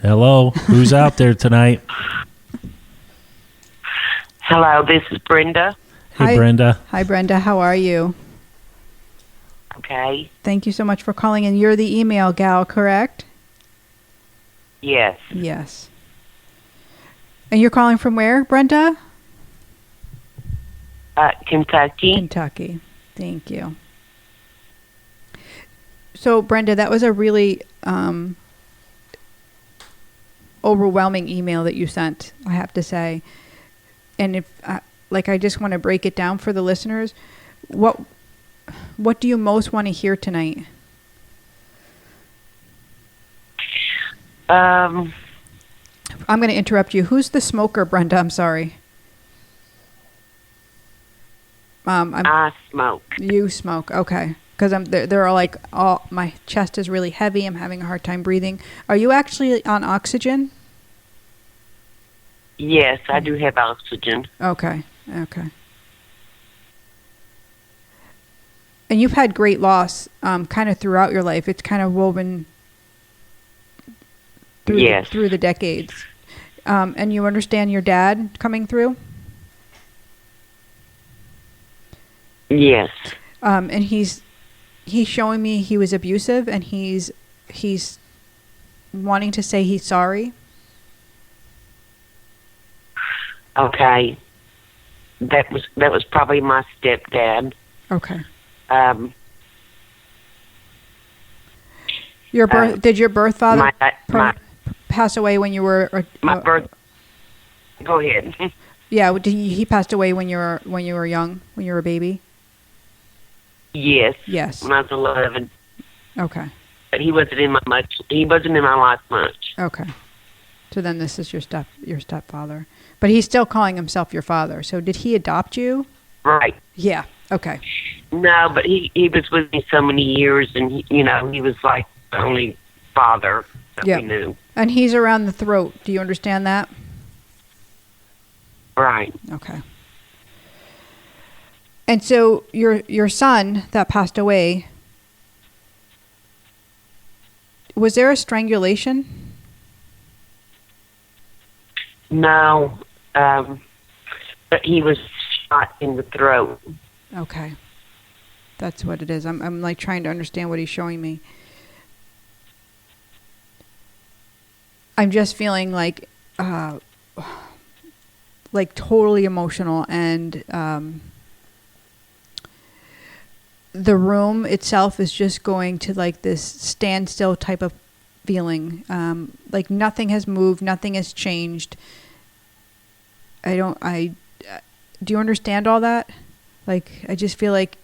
Hello. Who's out there tonight? Hello, this is Brenda. Hey, Hi. Brenda. Hi, Brenda. How are you? Okay. Thank you so much for calling in. You're the email gal, correct? Yes. Yes. And you're calling from where, Brenda? Kentucky. Kentucky. Thank you. So, Brenda, that was a really overwhelming email that you sent, I have to say. And if, I just want to break it down for the listeners. What do you most want to hear tonight? I'm going to interrupt you. Who's the smoker, Brenda? I'm sorry. I smoke. You smoke, okay? Because they're all my chest is really heavy. I'm having a hard time breathing. Are you actually on oxygen? Yes, I do have oxygen. Okay. And you've had great loss, kind of throughout your life. It's kind of woven through the decades. And you understand your dad coming through? Yes. And he's showing me he was abusive, and he's wanting to say he's sorry. Okay. That was probably my stepdad. Okay. Did your birth father pass away when you were? Go ahead. Yeah. He passed away when you were young, when you were a baby? Yes. Yes. When I was 11. Okay. But he wasn't in my life much. Okay. So then this is your stepfather. But he's still calling himself your father. So did he adopt you? Right. Yeah. Okay. No, but he was with me so many years, and he was like the only father that we knew. And he's around the throat. Do you understand that? Right. Okay. And so your son that passed away, was there a strangulation? No, but he was shot in the throat. Okay. That's what it is. I'm trying to understand what he's showing me. I'm just feeling like totally emotional, and the room itself is just going to this standstill type of feeling. Nothing has moved, nothing has changed. Do you understand all that? I just feel like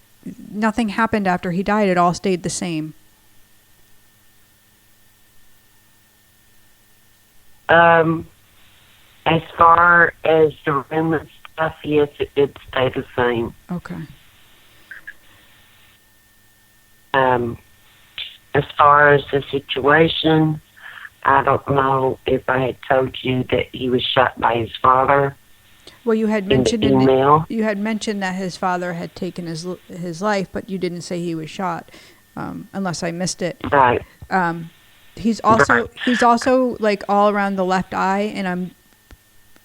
nothing happened after he died. It all stayed the same. As far as the room and stuff, yes, it stayed the same. Okay. As far as the situation, I don't know if I had told you that he was shot by his father. Well, you had in the mentioned email. you had mentioned that his father had taken his life, but you didn't say he was shot, unless I missed it. Right. He's also like all around the left eye, and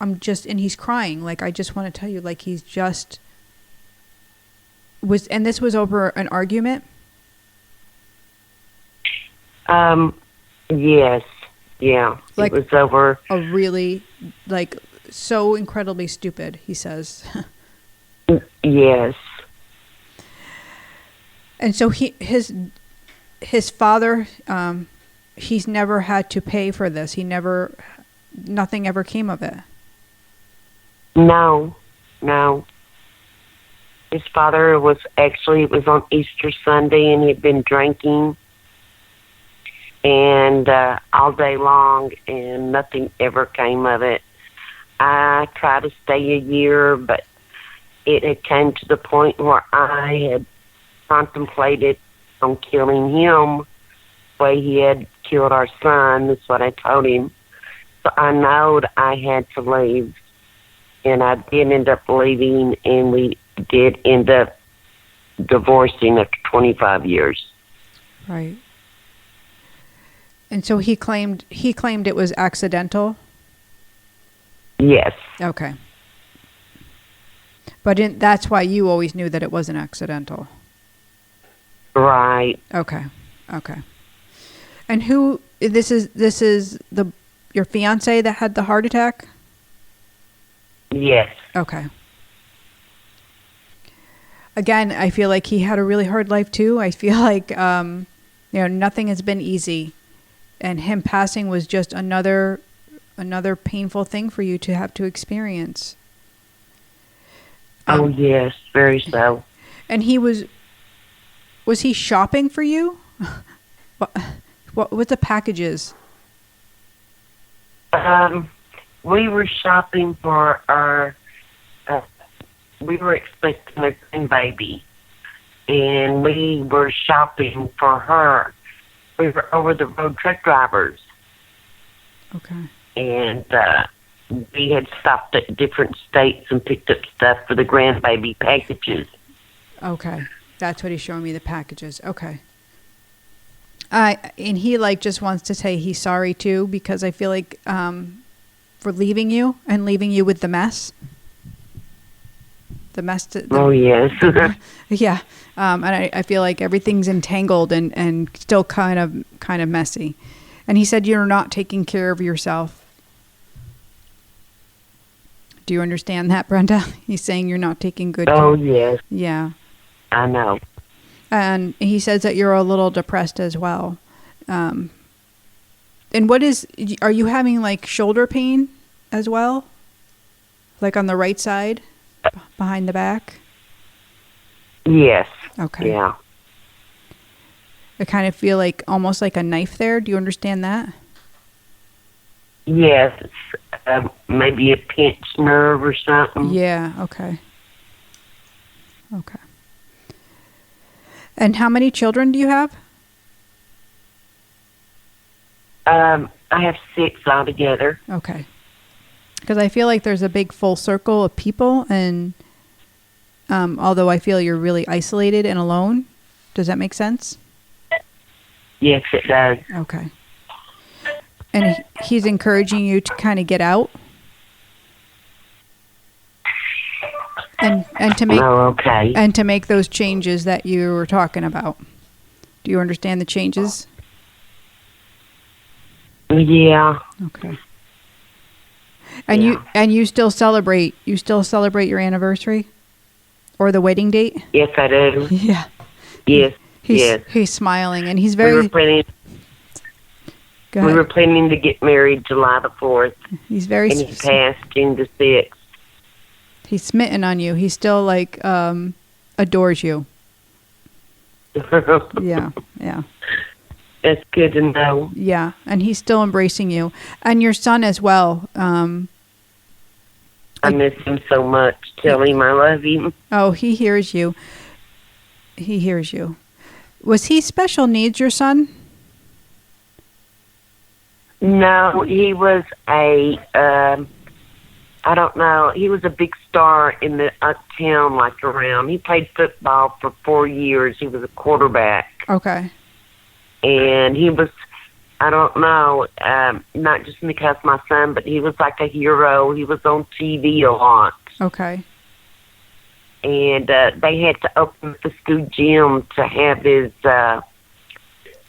I'm just, and he's crying. Like, I just want to tell you, like, he's just and this was over an argument. Yes. Yeah. Like, it was over. a really, like, so incredibly stupid, he says. Yes. And so his father, he's never had to pay for this. Nothing ever came of it. No. His father was it was on Easter Sunday, and he'd been drinking and all day long, and nothing ever came of it. I tried to stay a year, but it had come to the point where I had contemplated on killing him the way he had killed our son. That's what I told him. So I knowed I had to leave, and I did end up leaving, and we did end up divorcing after 25 years. Right. And so he claimed it was accidental. Yes. Okay. But that's why you always knew that it wasn't accidental. Right. Okay. And this is your fiance that had the heart attack? Yes. Okay. Again, I feel like he had a really hard life too. I feel like nothing has been easy, and him passing was just another painful thing for you to have to experience. Oh yes, very so. And was he shopping for you? What with the packages? We were shopping for our. We were expecting a grandbaby, and we were shopping for her. We were over-the-road truck drivers. Okay. And we had stopped at different states and picked up stuff for the grandbaby packages. Okay. That's what he's showing me, the packages. Okay. And he just wants to say he's sorry too, because I feel like for leaving you with the mess. Oh yes. Yeah. And I feel like everything's entangled and still kind of messy. And he said you're not taking care of yourself. Do you understand that, Brenda? He's saying you're not taking good care. Oh yes. Yeah. I know. And he says that you're a little depressed as well. And are you having shoulder pain as well? Like on the right side, behind the back? Yes. Okay. Yeah. I kind of feel almost like a knife there. Do you understand that? Yes. It's, maybe a pinched nerve or something. Yeah. Okay. And how many children do you have? I have 6 altogether. Okay. Because I feel like there's a big full circle of people, and although I feel you're really isolated and alone. Does that make sense? Yes, it does. Okay. And he's encouraging you to kind of get out and to make those changes that you were talking about. Do you understand the changes? Yeah. Okay. And you still celebrate your anniversary or the wedding date? Yes, I do. Yeah. Yes. He's smiling, and he's very. We were planning to get married July the 4th. He's very. And he passed June the 6th. He's smitten on you. He still adores you. Yeah. That's good to know. Yeah, and he's still embracing you, and your son as well. I miss him so much. Tell him I love him. Oh, he hears you. Was he special needs, your son? No, he was a I don't know. He was a big star in the uptown, like around. He played football for 4 years. He was a quarterback. Okay. And he was, I don't know, not just because my son, but he was like a hero. He was on TV a lot. Okay. And they had to open the school gym to have his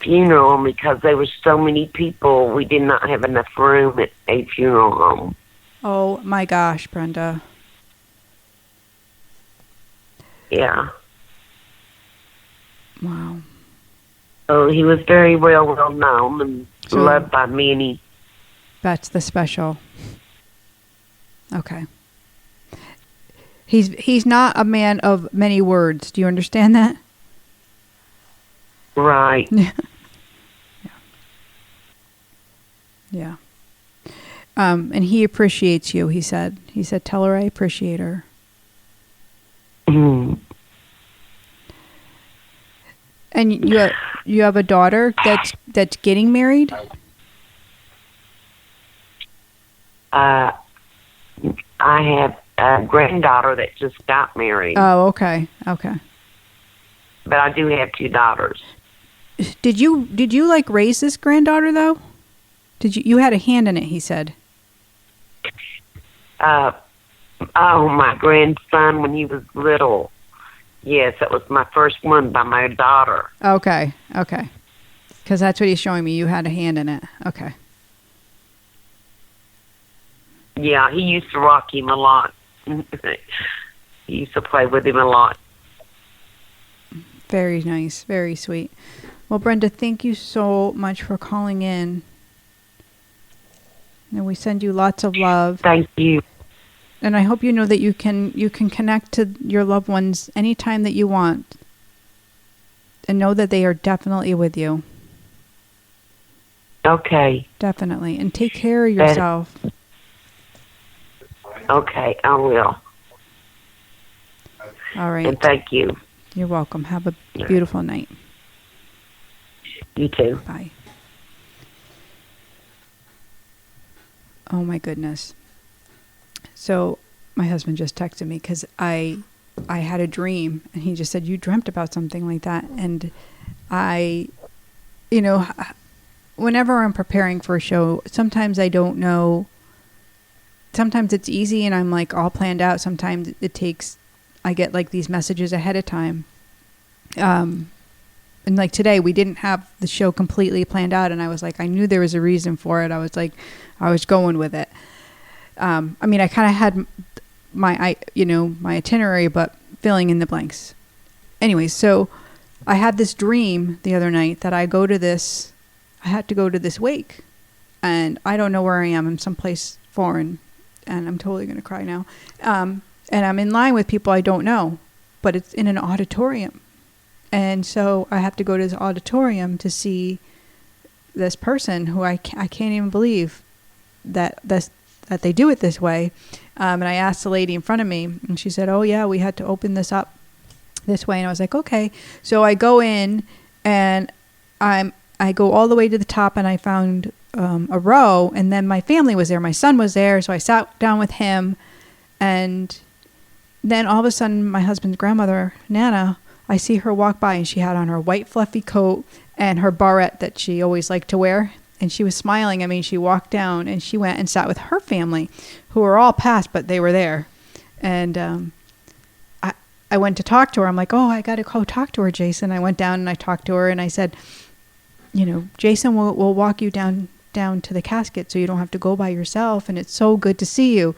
funeral because there were so many people. We did not have enough room at a funeral home. Oh my gosh, Brenda. Yeah. Wow. So he was very well known and loved by many. That's the special. Okay. He's not a man of many words. Do you understand that? Right. Yeah. Yeah. And he appreciates you, he said. He said, tell her I appreciate her. Mm. And you have a daughter that's getting married? I have a granddaughter that just got married. Oh, okay. Okay. But I do have 2 daughters. Did you like raise this granddaughter though? You had a hand in it, he said. My grandson when he was little. Yes, that was my first one by my daughter. Okay. Okay. Because that's what he's showing me. You had a hand in it. Okay. Yeah, he used to rock him a lot. He used to play with him a lot. Very nice. Very sweet. Well, Brenda, thank you so much for calling in. And we send you lots of love. Thank you. And I hope you know that you can connect to your loved ones anytime that you want. And know that they are definitely with you. Okay. Definitely. And take care of yourself. Okay, I will. All right. And thank you. You're welcome. Have a beautiful night. You too. Bye. Oh my goodness. So my husband just texted me because I had a dream, and he just said, you dreamt about something like that. And whenever I'm preparing for a show, sometimes I don't know. Sometimes it's easy and I'm like all planned out. Sometimes I get like these messages ahead of time. And like today, we didn't have the show completely planned out. And I was like, I knew there was a reason for it. I was like, I was going with it. I kind of had my itinerary, but filling in the blanks. Anyways, so I had this dream the other night that I had to go to this wake, and I don't know where I am. I'm someplace foreign, and I'm totally going to cry now. And I'm in line with people I don't know, but it's in an auditorium. And so I have to go to this auditorium to see this person who I can't even believe that they do it this way. And I asked the lady in front of me, and she said, oh yeah, we had to open this up this way. And I was like, okay. So I go in, and I go all the way to the top, and I found a row, and then my family was there. My son was there, so I sat down with him, and then all of a sudden, my husband's grandmother, Nana, I see her walk by, and she had on her white fluffy coat and her barrette that she always liked to wear, and she was smiling. I mean, she walked down, and she went and sat with her family, who were all past, but they were there. And I went to talk to her. I'm like, oh, I got to go talk to her, Jason. I went down and I talked to her, and I said, Jason will walk you down to the casket so you don't have to go by yourself, and it's so good to see you.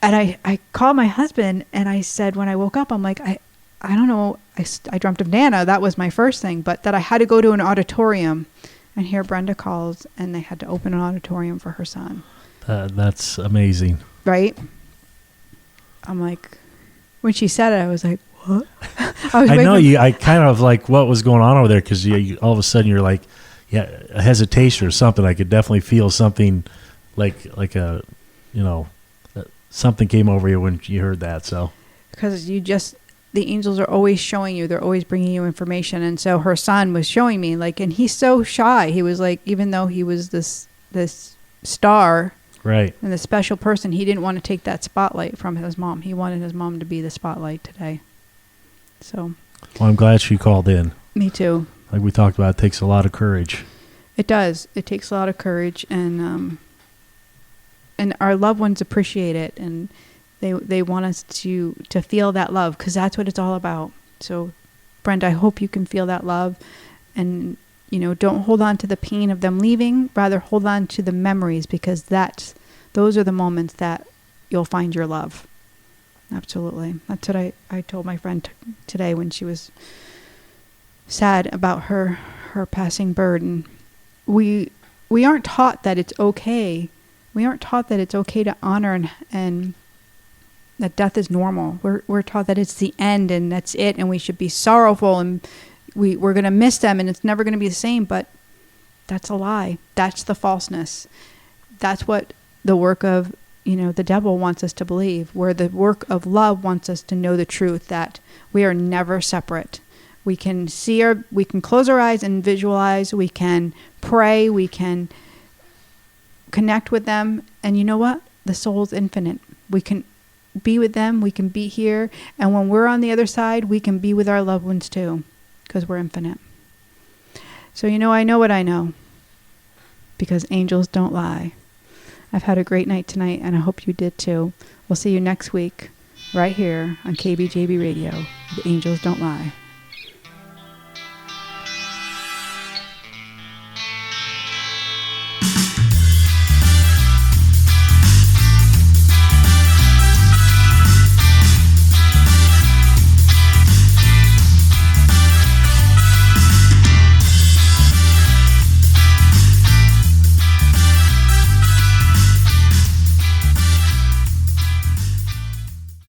And I called my husband, and I said, when I woke up, I'm like, I don't know, I dreamt of Nana. That was my first thing, but that I had to go to an auditorium, and here Brenda calls, and they had to open an auditorium for her son. That's amazing. Right? I'm like, when she said it, I was like, what? I kind of like what was going on over there, because you all of a sudden you're like, yeah, a hesitation or something. I could definitely feel something like a, something came over you when you heard that. So because the angels are always showing you, they're always bringing you information. And so her son was showing me, like, and he's so shy. He was like, even though he was this star, Right. And the special person, he didn't want to take that spotlight from his mom. He wanted his mom to be the spotlight today. So. Well, I'm glad she called in. Me too. Like we talked about, it takes a lot of courage. It does. It takes a lot of courage, and our loved ones appreciate it, and they want us to feel that love, because that's what it's all about. So, Brenda, I hope you can feel that love, and don't hold on to the pain of them leaving. Rather, hold on to the memories, because those are the moments that you'll find your love. Absolutely. That's what I told my friend today when she was sad about her passing bird. And we aren't taught that it's okay. We aren't taught that it's okay to honor and that death is normal. We're taught that it's the end and that's it, and we should be sorrowful, and we're going to miss them, and it's never going to be the same. But that's a lie. That's the falseness. That's what the work of the devil wants us to believe, where the work of love wants us to know the truth, that we are never separate. We can close our eyes and visualize, we can pray, we can connect with them, and you know what? The soul's infinite. We can be with them, we can be here, and when we're on the other side, we can be with our loved ones too, because we're infinite. So I know what I know, because angels don't lie. I've had a great night tonight, and I hope you did too. We'll see you next week, right here on KBJB Radio. The Angels Don't Lie.